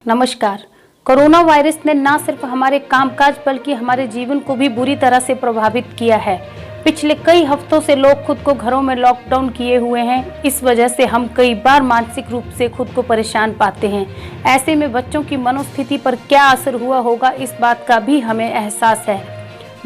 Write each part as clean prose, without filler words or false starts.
नमस्कार। Corona virus ने न सिर्फ हमारे कामकाज बल्कि हमारे जीवन को भी बुरी तरह से प्रभावित किया है। पिछले कई हफ्तों से लोग खुद को घरों में लॉकडाउन किए हुए हैं। इस वजह से हम कई बार मानसिक रूप से खुद को परेशान पाते हैं। ऐसे में बच्चों की मनोस्थिति पर क्या असर हुआ होगा, इस बात का भी हमें एहसास है।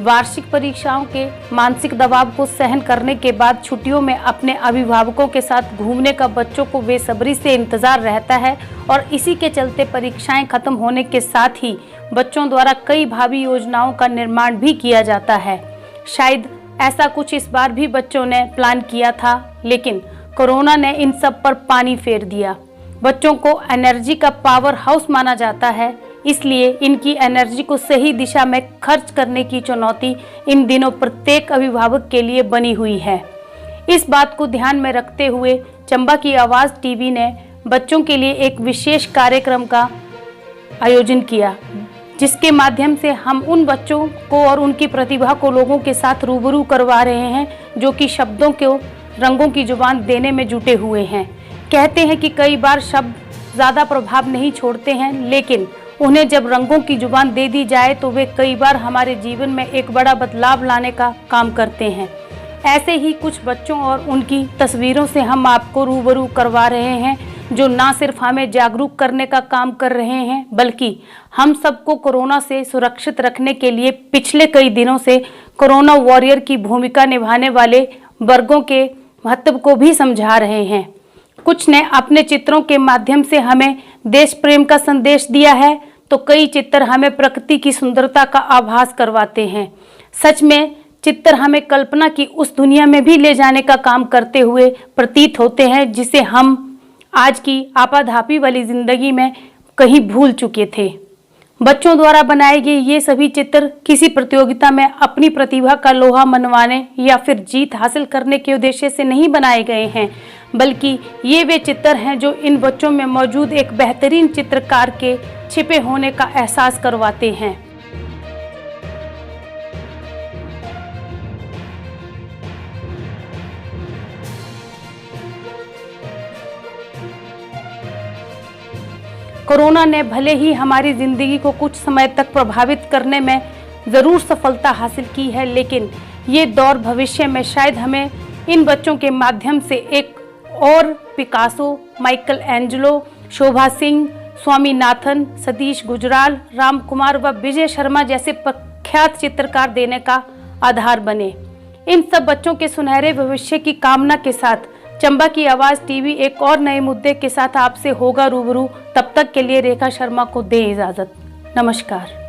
वार्षिक परीक्षाओं के मानसिक दबाव को सहन करने के बाद छुट्टियों में अपने अभिभावकों के साथ घूमने का बच्चों को बेसब्री से इंतजार रहता है और इसी के चलते परीक्षाएं खत्म होने के साथ ही बच्चों द्वारा कई भावी योजनाओं का निर्माण भी किया जाता है। शायद ऐसा कुछ इस बार भी बच्चों ने प्लान किया था, लेकिन कोरोना ने इन सब पर पानी फेर दिया। बच्चों को एनर्जी का पावर हाउस माना जाता है, इसलिए इनकी एनर्जी को सही दिशा में खर्च करने की चुनौती इन दिनों प्रत्येक अभिभावक के लिए बनी हुई है। इस बात को ध्यान में रखते हुए चंबा की आवाज़ टीवी ने बच्चों के लिए एक विशेष कार्यक्रम का आयोजन किया, जिसके माध्यम से हम उन बच्चों को और उनकी प्रतिभा को लोगों के साथ रूबरू करवा रहे हैं, जो कि शब्दों को रंगों की जुबान देने में जुटे हुए हैं। कहते हैं कि कई बार शब्द ज़्यादा प्रभाव नहीं छोड़ते हैं, लेकिन उन्हें जब रंगों की जुबान दे दी जाए तो वे कई बार हमारे जीवन में एक बड़ा बदलाव लाने का काम करते हैं। ऐसे ही कुछ बच्चों और उनकी तस्वीरों से हम आपको रूबरू करवा रहे हैं, जो ना सिर्फ हमें जागरूक करने का काम कर रहे हैं, बल्कि हम सबको कोरोना से सुरक्षित रखने के लिए पिछले कई दिनों से कोरोना वॉरियर की भूमिका निभाने वाले वर्गों के महत्व को भी समझा रहे हैं। कुछ ने अपने चित्रों के माध्यम से हमें देश प्रेम का संदेश दिया है, तो कई चित्र हमें प्रकृति की सुंदरता का आभास करवाते हैं। सच में चित्र हमें कल्पना की उस दुनिया में भी ले जाने का काम करते हुए प्रतीत होते हैं, जिसे हम आज की आपाधापी वाली जिंदगी में कहीं भूल चुके थे। बच्चों द्वारा बनाए गए ये सभी चित्र किसी प्रतियोगिता में अपनी प्रतिभा का लोहा मनवाने या फिर जीत हासिल करने के उद्देश्य से नहीं बनाए गए हैं, बल्कि ये वे चित्र हैं जो इन बच्चों में मौजूद एक बेहतरीन चित्रकार के छिपे होने का एहसास करवाते हैं। कोरोना ने भले ही हमारी ज़िंदगी को कुछ समय तक प्रभावित करने में ज़रूर सफलता हासिल की है, लेकिन ये दौर भविष्य में शायद हमें इन बच्चों के माध्यम से एक और पिकासो, माइकल एंजेलो, शोभा सिंह, स्वामीनाथन, सतीश गुजराल, राम कुमार व विजय शर्मा जैसे प्रख्यात चित्रकार देने का आधार बने। इन सब बच्चों के सुनहरे भविष्य की कामना के साथ चंबा की आवाज़ टीवी एक और नए मुद्दे के साथ आपसे होगा रूबरू। तब तक के लिए रेखा शर्मा को दें इजाज़त। नमस्कार।